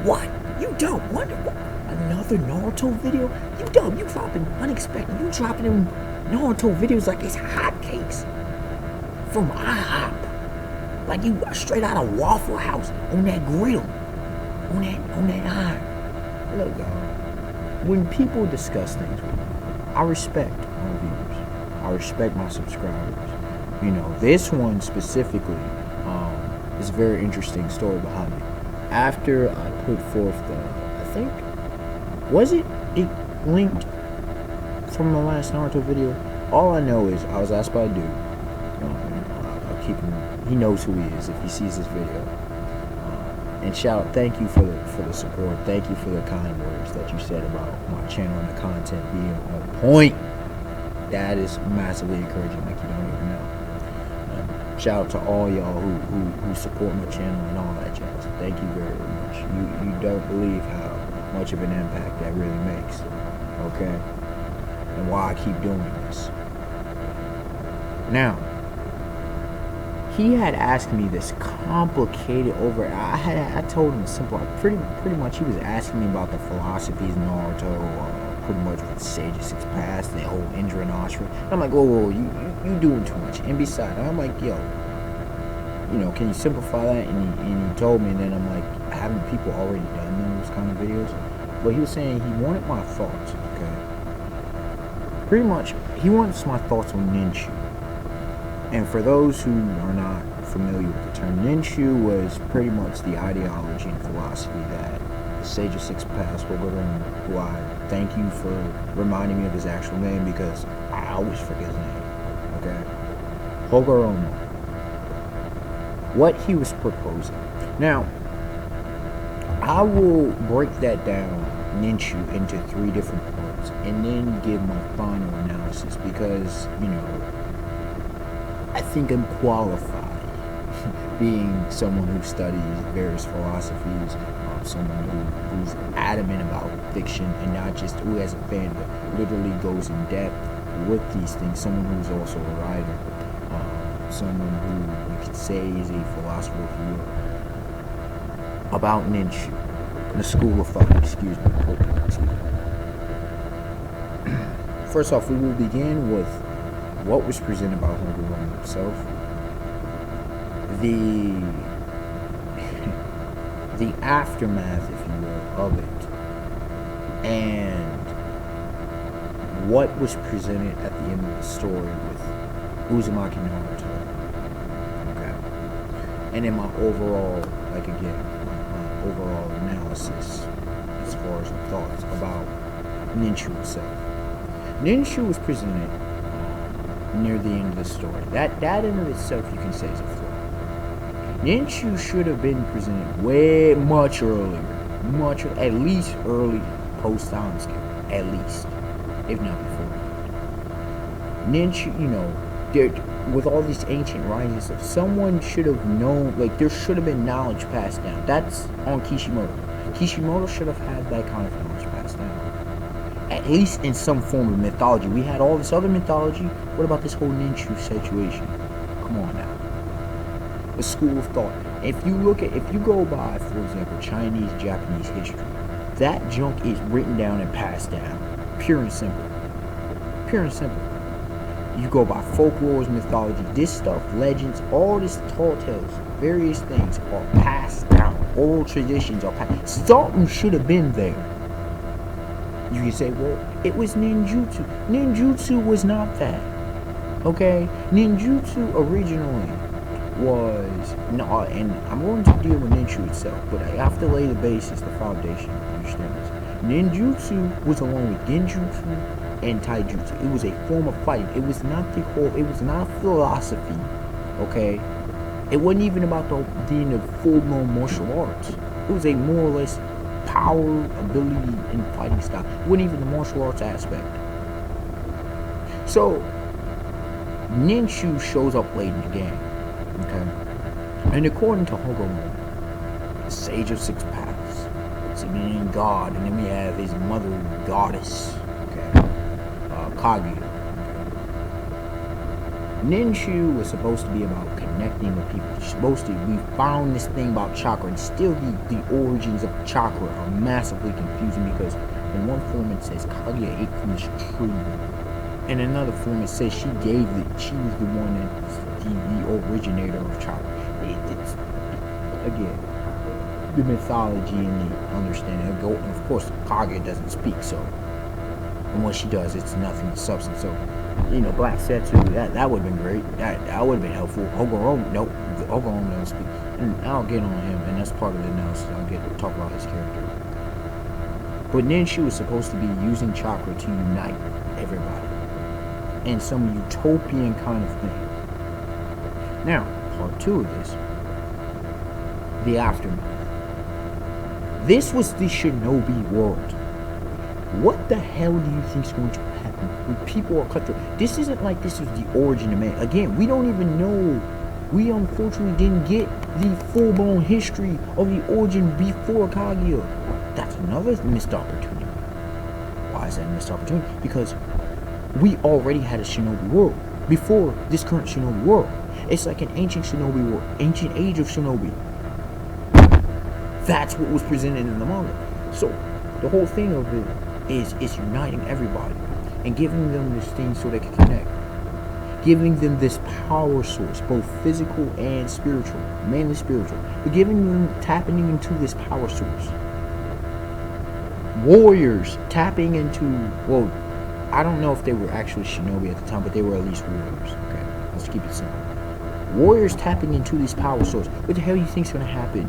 What? You don't? What? Another Naruto video? You don't? You dropping unexpected? You dropping them Naruto videos like it's hotcakes from IHOP, like you straight out of Waffle House on that grill, on that iron. Look, when people discuss things with me, I respect my viewers. I respect my subscribers. You know, this one specifically is a very interesting story behind it. After I put forth I think, was it linked from the last Naruto video? All I know is I was asked by a dude. I'll keep him. He knows who he is if he sees this video. And thank you for the support. Thank you for the kind words that you said about my channel and the content being on point. That is massively encouraging, like you don't even know. Shout out to all y'all who support my channel and all that jazz. Thank you very much. You don't believe how much of an impact that really makes. Okay? And why I keep doing this. Now, he had asked me this complicated I told him simple. Pretty much he was asking me about the philosophies of Naruto, pretty much what Sage 6 past, the whole Indra and Ashra. I'm like, whoa, you doing too much. And besides, I'm like, yo, can you simplify that? And he told me, and then I'm like, haven't people already done those kind of videos? But he was saying he wanted my thoughts, okay? Pretty much, he wants my thoughts on Ninshu. And for those who are not familiar with the term, Ninshu was pretty much the ideology and philosophy that the Sage of Six Paths, who I thank you for reminding me of his actual name because I always forget his name, okay? Hogoromo. What he was proposing. Now, I will break that down, Ninshu, into 3 different parts and then give my final analysis because, I think I'm qualified, being someone who studies various philosophies, someone who's adamant about fiction and not just who has a fan, but literally goes in depth with these things. Someone who's also a writer, someone who you could say is a philosopher, if you will, about Ninshu, the school of thought. Excuse me. First off, we will begin with what was presented by Hogoromo himself, the aftermath, if you will, of it, and what was presented at the end of the story with Uzumaki Naruto. Okay. And then my overall, my overall analysis as far as the thoughts about Ninshu itself. Ninshu was presented near the end of the story. That in of itself you can say is a flaw. Ninshu should have been presented way much earlier. At least early post time skip. At least. If not before. Ninshu, with all these ancient writings and stuff, someone should have known, there should have been knowledge passed down. That's on Kishimoto. Kishimoto should have had that kind of knowledge passed down. At least in some form of mythology. We had all this other mythology. What about this whole Ninshu situation? Come on now. A school of thought. If you go by, for example, Chinese, Japanese history, that junk is written down and passed down. Pure and simple. You go by folklore, mythology, this stuff, legends, all this tall tales, various things are passed down. Oral traditions are passed. Something should have been there. You can say, well, it was ninjutsu. Ninjutsu was not that. Okay? Ninjutsu originally was, and I'm going to deal with Ninshu itself, but I have to lay the basis, the foundation, understand this. Ninjutsu was along with genjutsu and taijutsu. It was a form of fighting. It was not philosophy, okay? It wasn't even about being a full-blown martial arts. It was a more or less power, ability, and fighting style. It wasn't even the martial arts aspect. So, Ninshu shows up late in the game, okay? And according to Hogoromo, the Sage of Six Paths, it's meaning God, and then we have his mother, goddess, okay? Kaguya. Okay? Ninshu was supposed to be about connecting with people. Mostly, we found this thing about chakra, and still the origins of chakra are massively confusing because in one form it says Kaguya ate from this tree. In another form it says she was the one that's the originator of chakra. It's, again, the mythology and the understanding of goat, and of course Kaguya doesn't speak, so, and when she does, it's nothing but substance. So, Black Setsu, that would have been great. That would have been helpful. Hogoromo, nope, Hogoromo doesn't speak, and I'll get on him, and that's part of the analysis. I'll talk about his character. But Ninshu is supposed to be using chakra to unite everybody in some utopian kind of thing. Now, part 2 of this, the aftermath. This was the shinobi world. What the hell do you think is going to happen when people are cut through? This isn't like this was the origin of man. Again, we don't even know. We unfortunately didn't get the full-blown history of the origin before Kaguya. That's another missed opportunity. Why is that a missed opportunity? Because we already had a shinobi world before this current shinobi world. It's like an ancient shinobi world, ancient age of shinobi. That's what was presented in the manga. So the whole thing of it is uniting everybody and giving them this thing so they can connect. Giving them this power source, both physical and spiritual, mainly spiritual, but tapping into this power source. Warriors tapping into, well, I don't know if they were actually shinobi at the time, but they were at least warriors. Okay, let's keep it simple. Warriors tapping into this power source. What the hell do you think's gonna happen?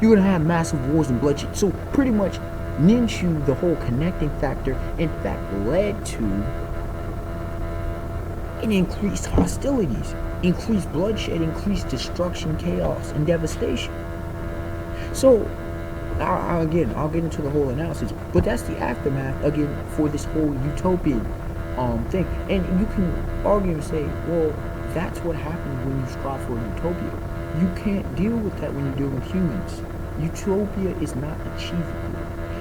You're gonna have massive wars and bloodshed. So pretty much, Ninshu, the whole connecting factor, in fact, led to an increased hostilities, increased bloodshed, increased destruction, chaos, and devastation. So, I'll get into the whole analysis, but that's the aftermath again for this whole utopian thing. And you can argue and say, well, that's what happens when you strive for a utopia. You can't deal with that when you deal with humans. Utopia is not achievable.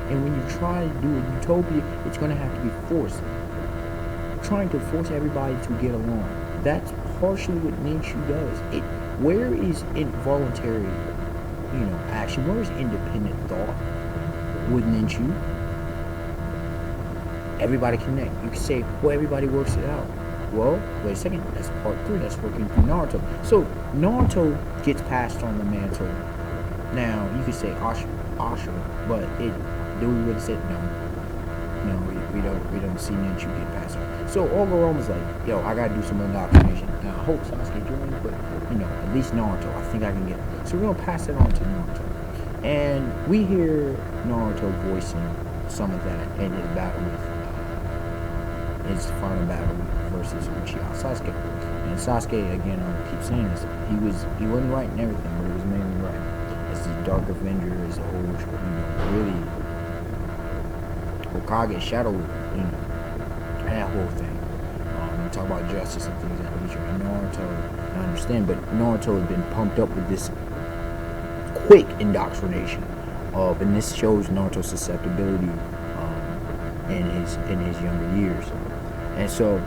And when you try to do a utopia, it's going to have to be forced. Trying to force everybody to get along. That's partially what Ninshu does. Where is involuntary, action? Where is independent thought with Ninshu? Everybody connect. You can say, well, everybody works it out. Well, wait a second. That's part 3. That's working through Naruto. So Naruto gets passed on the mantle. Now you could say Asha, but do we really say no? No, we don't see Ninshu get passed on. So Ogoroma's like, yo, I gotta do some indoctrination. Now I hope Sasuke joins, but at least Naruto, I think I can get it. So we're gonna pass it on to Naruto. And we hear Naruto voicing some of that in his battle with his final battle versus Uchiha Sasuke. And Sasuke, again, I'll keep saying this, he wasn't right in everything, but he was mainly right. As the Dark Avenger, as the whole, really Hokage, Shadow, that whole thing. You talk about justice and things of that nature. And Naruto, I understand, but Naruto has been pumped up with this quick indoctrination and this shows Naruto's susceptibility in his younger years. And so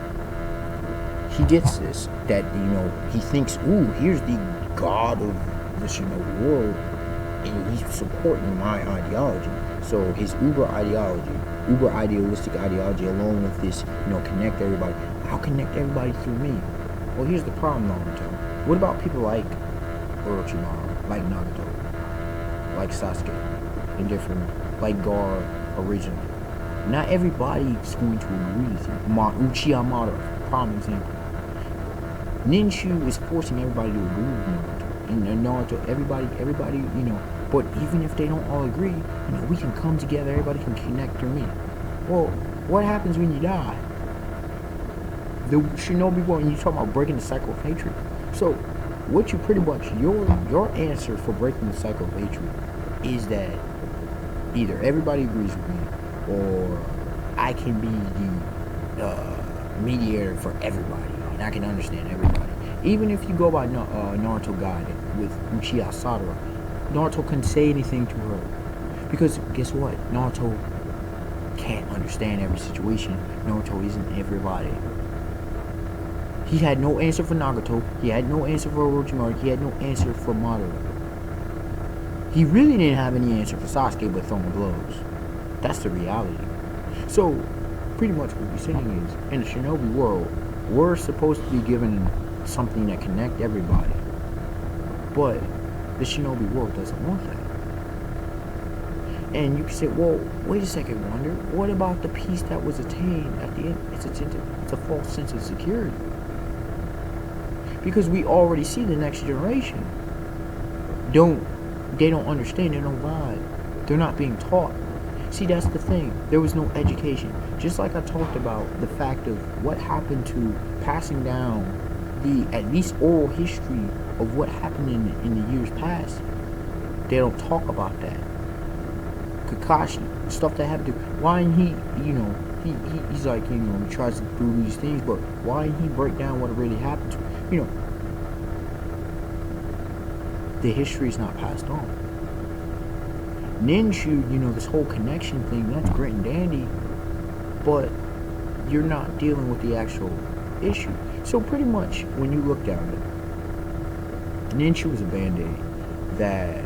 he gets this, that he thinks, ooh, here's the god of the shinobi world, and he's supporting my ideology. So his uber idealistic ideology, along with this, connect everybody. I'll connect everybody through me. Well, here's the problem, Naruto. What about people like Orochimaru, like Nagato, like Sasuke, and different, like Gaara originally? Not everybody's going to agree with you. Uchiha Madara, prime example. Ninshu is forcing everybody to agree with Naruto. And Naruto, everybody, but even if they don't all agree, we can come together, everybody can connect through me. Well, what happens when you die? The shinobi world, and you talk about breaking the cycle of hatred. So, what you pretty much, your answer for breaking the cycle of hatred is that either everybody agrees with me, or I can be the mediator for everybody, and I can understand everybody. Even if you go by Naruto guide with Uchiha Sadara, Naruto couldn't say anything to her. Because guess what? Naruto can't understand every situation. Naruto isn't everybody. He had no answer for Nagato. He had no answer for Orochimaru. He had no answer for Madara. He really didn't have any answer for Sasuke but throwing blows. That's the reality. So, pretty much what we're saying is, in the Shinobi world, we're supposed to be given something that connect everybody. But the Shinobi world doesn't want that. And you can say, well, wait a second, Wonder. What about the peace that was attained at the end? It's a false sense of security. Because we already see the next generation. They don't understand, they don't vibe. They're not being taught. See, that's the thing. There was no education. Just like I talked about the fact of what happened to passing down the at least oral history of what happened in the years past. They don't talk about that. Kakashi, stuff that happened to, why didn't he, he's like, he tries to do these things, but why didn't he break down what really happened to him? The history is not passed on. Ninshu, this whole connection thing, that's great and dandy, but you're not dealing with the actual issue. So pretty much, when you looked at it, Ninshu was a band-aid that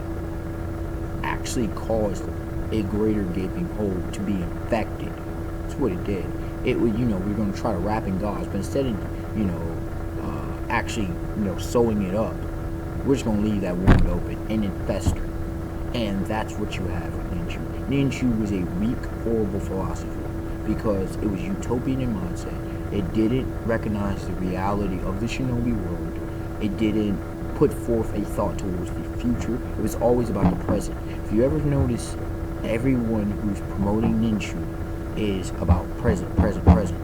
actually caused a greater gaping hole to be infected. That's what it did. It would, we're going to try to wrap in gauze, but instead of, actually, sewing it up, we're just going to leave that wound open and infest her. And that's what you have with Ninshu. Ninshu was a weak, horrible philosophy because it was utopian in mindset. It didn't recognize the reality of the Shinobi world. It didn't put forth a thought towards the future. It was always about the present. If you ever notice, everyone who's promoting Ninshu is about present, present, present.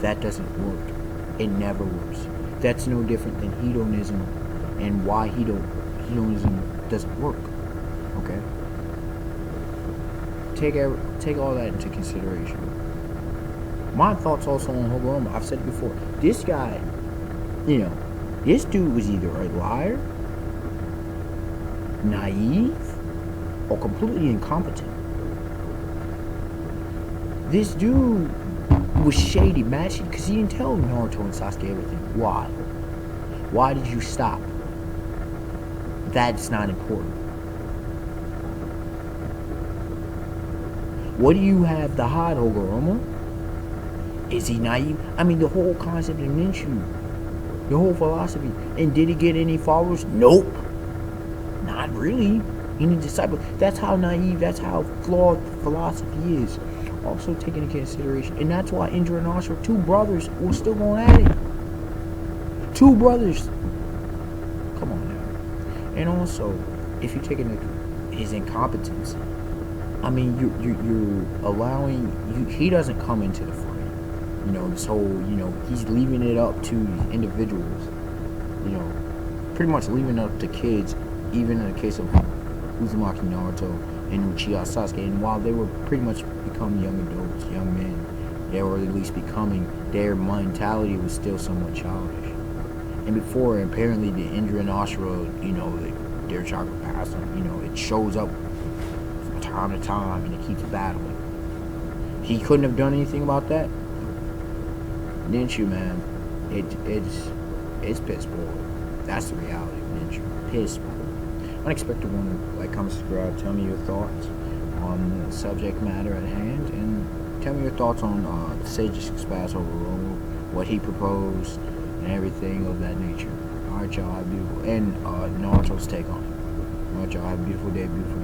That doesn't work. It never works. That's no different than hedonism and why hedonism doesn't work. Okay? Take all that into consideration. My thoughts also on Hogoroma, I've said it before. This guy, this dude was either a liar, naive, or completely incompetent. This dude was shady, mad shady, because he didn't tell Naruto and Sasuke everything. Why? Why did you stop? That's not important. What do you have to hide, Hogoroma? Is he naive? I mean, the whole concept of Ninshu, the whole philosophy. And did he get any followers? Nope. Not really. Any disciples. That's how naive, that's how flawed philosophy is. Also taken into consideration. And that's why Indra and Ashura, two brothers, were still going at it. Two brothers. Come on now. And also, if you take into his incompetence, I mean, you're allowing, he doesn't come into the fight. This whole, he's leaving it up to individuals. Pretty much leaving it up to kids, even in the case of Uzumaki Naruto and Uchiha Sasuke. And while they were pretty much becoming young adults, young men, they were at least becoming, their mentality was still somewhat childish. And before, apparently, the Indra and Ashura, their chakra pass them, it shows up from time to time and it keeps battling. He couldn't have done anything about that. Ninshu, man, it's piss poor. That's the reality of Ninshu. Piss poor. Unexpected one, comment, subscribe, tell me your thoughts on the subject matter at hand, and tell me your thoughts on the Sage's Expass overall, what he proposed, and everything of that nature. Alright, y'all, have a beautiful, and Naruto's take on it. Alright, y'all, have a beautiful day, beautiful